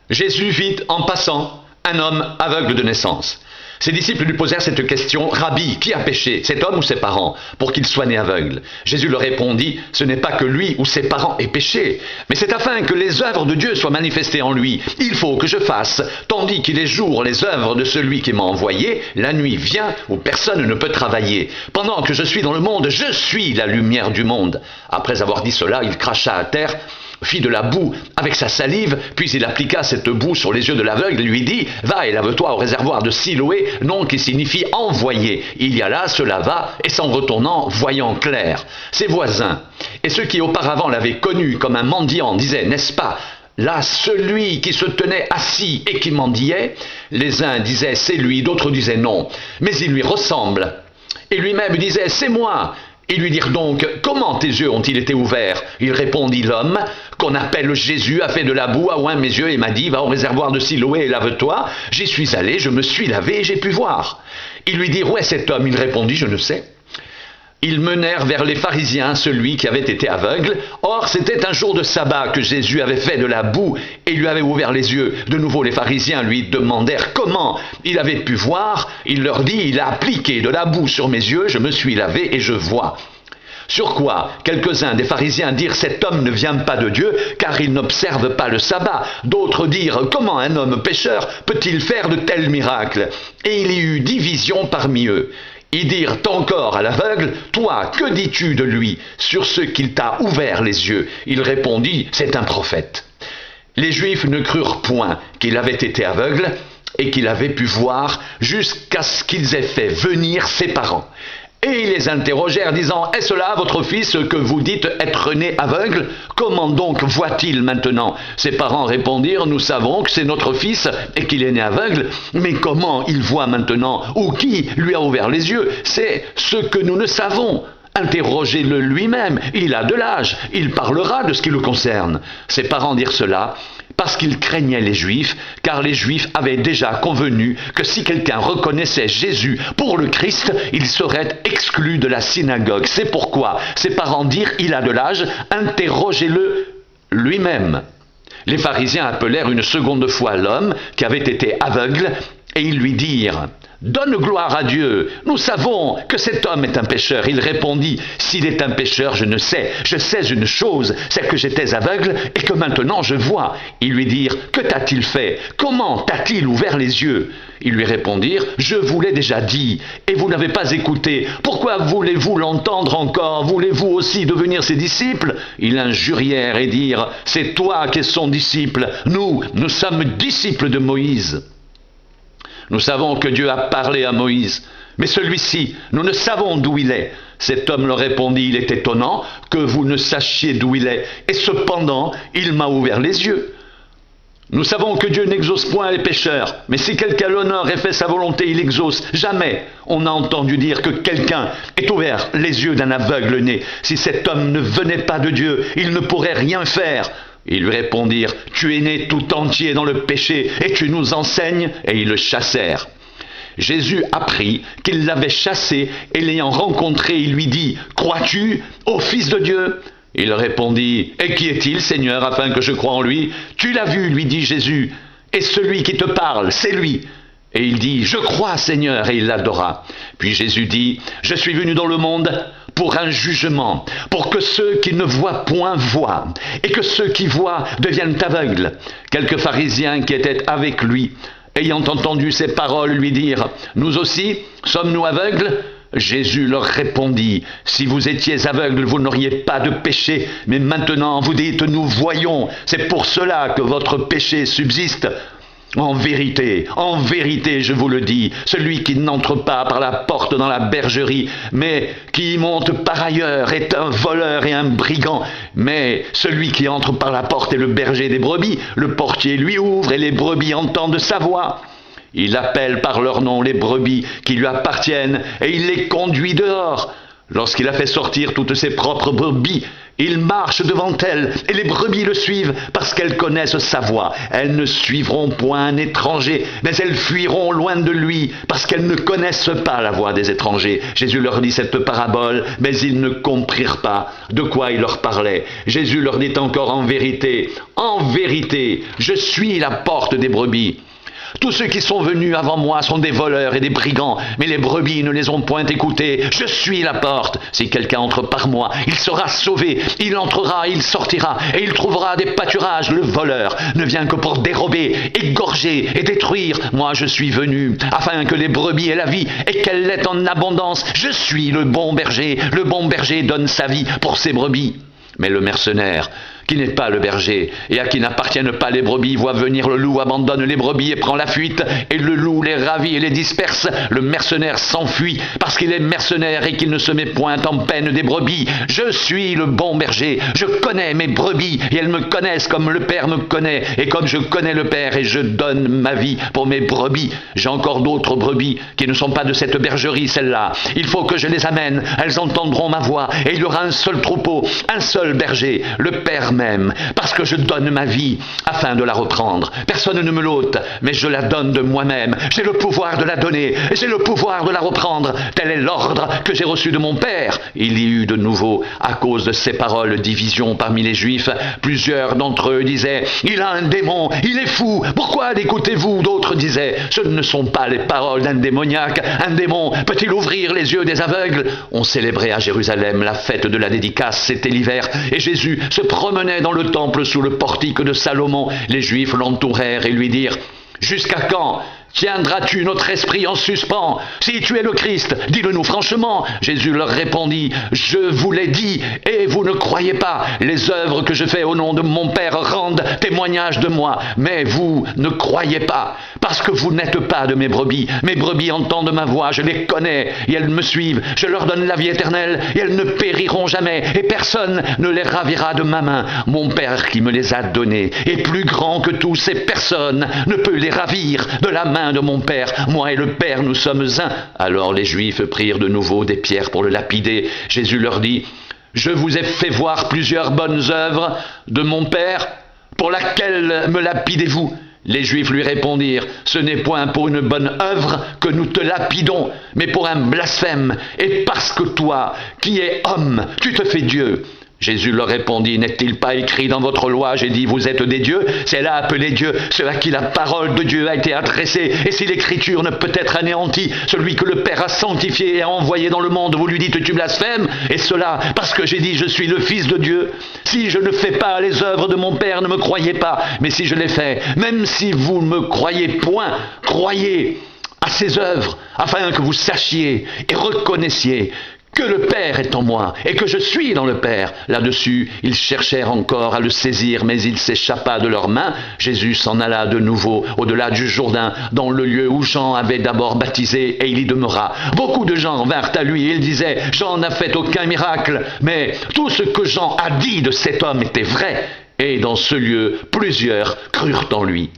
Jésus vit en passant un homme aveugle de naissance. Ses disciples lui posèrent cette question: Rabbi, qui a péché, cet homme ou ses parents, pour qu'il soit né aveugle? Jésus leur répondit: ce n'est pas que lui ou ses parents aient péché, mais c'est afin que les œuvres de Dieu soient manifestées en lui. Il faut que je fasse, tandis qu'il est jour, les œuvres de celui qui m'a envoyé, la nuit vient où personne ne peut travailler. Pendant que je suis dans le monde, je suis la lumière du monde. Après avoir dit cela, il cracha à terre, fit de la boue avec sa salive, puis il appliqua cette boue sur les yeux de l'aveugle et lui dit: va et lave-toi au réservoir de Siloé, nom qui signifie envoyé. Il y alla, se lava, et s'en retournant, voyant clair. Ses voisins, et ceux qui auparavant l'avaient connu comme un mendiant, disaient: n'est-ce pas là celui qui se tenait assis et qui mendiait? Les uns disaient: c'est lui, d'autres disaient: non, mais il lui ressemble. Et lui-même disait: c'est moi. Ils lui dirent donc: comment tes yeux ont-ils été ouverts? Il répondit: l'homme qu'on appelle Jésus a fait de la boue, a oint mes yeux et m'a dit: va au réservoir de Siloé et lave-toi. J'y suis allé, je me suis lavé et j'ai pu voir. Ils lui dirent: où est cet homme? Il répondit: je ne sais. Ils menèrent vers les pharisiens celui qui avait été aveugle. Or, c'était un jour de sabbat que Jésus avait fait de la boue et lui avait ouvert les yeux. De nouveau, les pharisiens lui demandèrent comment il avait pu voir. Il leur dit: il a appliqué de la boue sur mes yeux, je me suis lavé et je vois. Sur quoi quelques-uns des pharisiens dirent: cet homme ne vient pas de Dieu, car il n'observe pas le sabbat. D'autres dirent: comment un homme pécheur peut-il faire de tels miracles? Et il y eut division parmi eux. Ils dirent encore à l'aveugle: toi, que dis-tu de lui, sur ce qu'il t'a ouvert les yeux? Il répondit: c'est un prophète. Les Juifs ne crurent point qu'il avait été aveugle et qu'il avait pu voir, jusqu'à ce qu'ils aient fait venir ses parents. Et ils les interrogèrent, disant: est-ce là votre fils que vous dites être né aveugle? Comment donc voit-il maintenant? Ses parents répondirent: nous savons que c'est notre fils et qu'il est né aveugle, mais comment il voit maintenant? Ou qui lui a ouvert les yeux? C'est ce que nous ne savons. Interrogez-le lui-même, il a de l'âge, il parlera de ce qui le concerne. Ses parents dirent cela parce qu'ils craignaient les Juifs, car les Juifs avaient déjà convenu que si quelqu'un reconnaissait Jésus pour le Christ, il serait exclu de la synagogue. C'est pourquoi ses parents dirent: il a de l'âge, interrogez-le lui-même. Les pharisiens appelèrent une seconde fois l'homme qui avait été aveugle, et ils lui dirent: donne gloire à Dieu, nous savons que cet homme est un pécheur. Il répondit: s'il est un pécheur, je ne sais. Je sais une chose, c'est que j'étais aveugle et que maintenant je vois. Ils lui dirent: que t'a-t-il fait? Comment t'a-t-il ouvert les yeux? Ils lui répondirent: je vous l'ai déjà dit, et vous n'avez pas écouté. Pourquoi voulez-vous l'entendre encore? Voulez-vous aussi devenir ses disciples? Ils l'injurièrent et dirent: c'est toi qui es son disciple. Nous sommes disciples de Moïse. Nous savons que Dieu a parlé à Moïse, mais celui-ci, nous ne savons d'où il est. Cet homme leur répondit: il est étonnant que vous ne sachiez d'où il est, et cependant, il m'a ouvert les yeux. Nous savons que Dieu n'exauce point les pécheurs, mais si quelqu'un l'honore et fait sa volonté, il exauce. Jamais on a entendu dire que quelqu'un ait ouvert les yeux d'un aveugle né. Si cet homme ne venait pas de Dieu, il ne pourrait rien faire. Ils lui répondirent: tu es né tout entier dans le péché, et tu nous enseignes? Et ils le chassèrent. Jésus apprit qu'ils l'avaient chassé, et l'ayant rencontré, il lui dit: crois-tu au Fils de Dieu? Il répondit: et qui est-il, Seigneur, afin que je croie en lui? Tu l'as vu, lui dit Jésus, et celui qui te parle, c'est lui. Et il dit: je crois, Seigneur, et il l'adora. Puis Jésus dit: je suis venu dans le monde pour un jugement, pour que ceux qui ne voient point voient, et que ceux qui voient deviennent aveugles. Quelques pharisiens qui étaient avec lui, ayant entendu ces paroles, lui dirent: nous aussi, sommes-nous aveugles? Jésus leur répondit: si vous étiez aveugles, vous n'auriez pas de péché, mais maintenant vous dites: nous voyons. C'est pour cela que votre péché subsiste. En vérité, je vous le dis, celui qui n'entre pas par la porte dans la bergerie, mais qui y monte par ailleurs, est un voleur et un brigand. Mais celui qui entre par la porte est le berger des brebis. Le portier lui ouvre et les brebis entendent sa voix. Il appelle par leur nom les brebis qui lui appartiennent et il les conduit dehors. Lorsqu'il a fait sortir toutes ses propres brebis, il marche devant elles, et les brebis le suivent, parce qu'elles connaissent sa voix. Elles ne suivront point un étranger, mais elles fuiront loin de lui, parce qu'elles ne connaissent pas la voix des étrangers. Jésus leur dit cette parabole, mais ils ne comprirent pas de quoi il leur parlait. Jésus leur dit encore en vérité, je suis la porte des brebis. Tous ceux qui sont venus avant moi sont des voleurs et des brigands, mais les brebis ne les ont point écoutés. Je suis la porte. Si quelqu'un entre par moi, il sera sauvé. Il entrera, il sortira, et il trouvera des pâturages. Le voleur ne vient que pour dérober, égorger et détruire. Moi, je suis venu afin que les brebis aient la vie et qu'elle l'ait en abondance. Je suis le bon berger. Le bon berger donne sa vie pour ses brebis. Mais le mercenaire, qui n'est pas le berger, et à qui n'appartiennent pas les brebis, voit venir le loup, abandonne les brebis et prend la fuite, et le loup les ravit et les disperse. Le mercenaire s'enfuit, parce qu'il est mercenaire et qu'il ne se met point en peine des brebis. Je suis le bon berger, je connais mes brebis, et elles me connaissent comme le Père me connaît, et comme je connais le Père, et je donne ma vie pour mes brebis. J'ai encore d'autres brebis qui ne sont pas de cette bergerie, celles-là. Il faut que je les amène, elles entendront ma voix, et il y aura un seul troupeau, un seul berger, le Père même, parce que je donne ma vie afin de la reprendre. Personne ne me l'ôte, mais je la donne de moi-même. J'ai le pouvoir de la donner, et j'ai le pouvoir de la reprendre. Tel est l'ordre que j'ai reçu de mon Père. Il y eut de nouveau, à cause de ces paroles, division parmi les Juifs. Plusieurs d'entre eux disaient, il a un démon, il est fou, pourquoi l'écoutez-vous? D'autres disaient, ce ne sont pas les paroles d'un démoniaque. Un démon peut-il ouvrir les yeux des aveugles? On célébrait à Jérusalem la fête de la dédicace, c'était l'hiver, et Jésus se promenait dans le temple sous le portique de Salomon. Les Juifs l'entourèrent et lui dirent, « Jusqu'à quand tiendras-tu notre esprit en suspens? Si tu es le Christ, dis-le-nous franchement. » Jésus leur répondit, « Je vous l'ai dit, et vous ne croyez pas. Les œuvres que je fais au nom de mon Père rendent témoignage de moi, mais vous ne croyez pas, parce que vous n'êtes pas de mes brebis. Mes brebis entendent ma voix, je les connais, et elles me suivent. Je leur donne la vie éternelle, et elles ne périront jamais, et personne ne les ravira de ma main. Mon Père qui me les a donnés est plus grand que tous, et personne ne peut les ravir de la main de mon Père. Moi et le Père, nous sommes un. » Alors les Juifs prirent de nouveau des pierres pour le lapider. Jésus leur dit, « Je vous ai fait voir plusieurs bonnes œuvres de mon Père, pour laquelle me lapidez-vous » Les Juifs lui répondirent, « Ce n'est point pour une bonne œuvre que nous te lapidons, mais pour un blasphème, et parce que toi, qui es homme, tu te fais Dieu. » Jésus leur répondit, « N'est-il pas écrit dans votre loi, j'ai dit, vous êtes des dieux? C'est là appeler Dieu ceux à qui la parole de Dieu a été adressée. Et si l'écriture ne peut être anéantie, celui que le Père a sanctifié et a envoyé dans le monde, vous lui dites, tu blasphèmes? Et cela parce que j'ai dit, je suis le Fils de Dieu. Si je ne fais pas les œuvres de mon Père, ne me croyez pas. Mais si je les fais, même si vous ne me croyez point, croyez à ces œuvres, afin que vous sachiez et reconnaissiez que le Père est en moi, et que je suis dans le Père. » Là-dessus, ils cherchèrent encore à le saisir, mais il s'échappa de leurs mains. Jésus s'en alla de nouveau au-delà du Jourdain, dans le lieu où Jean avait d'abord baptisé, et il y demeura. Beaucoup de gens vinrent à lui, et ils disaient, « Jean n'a fait aucun miracle, mais tout ce que Jean a dit de cet homme était vrai. » Et dans ce lieu, plusieurs crurent en lui.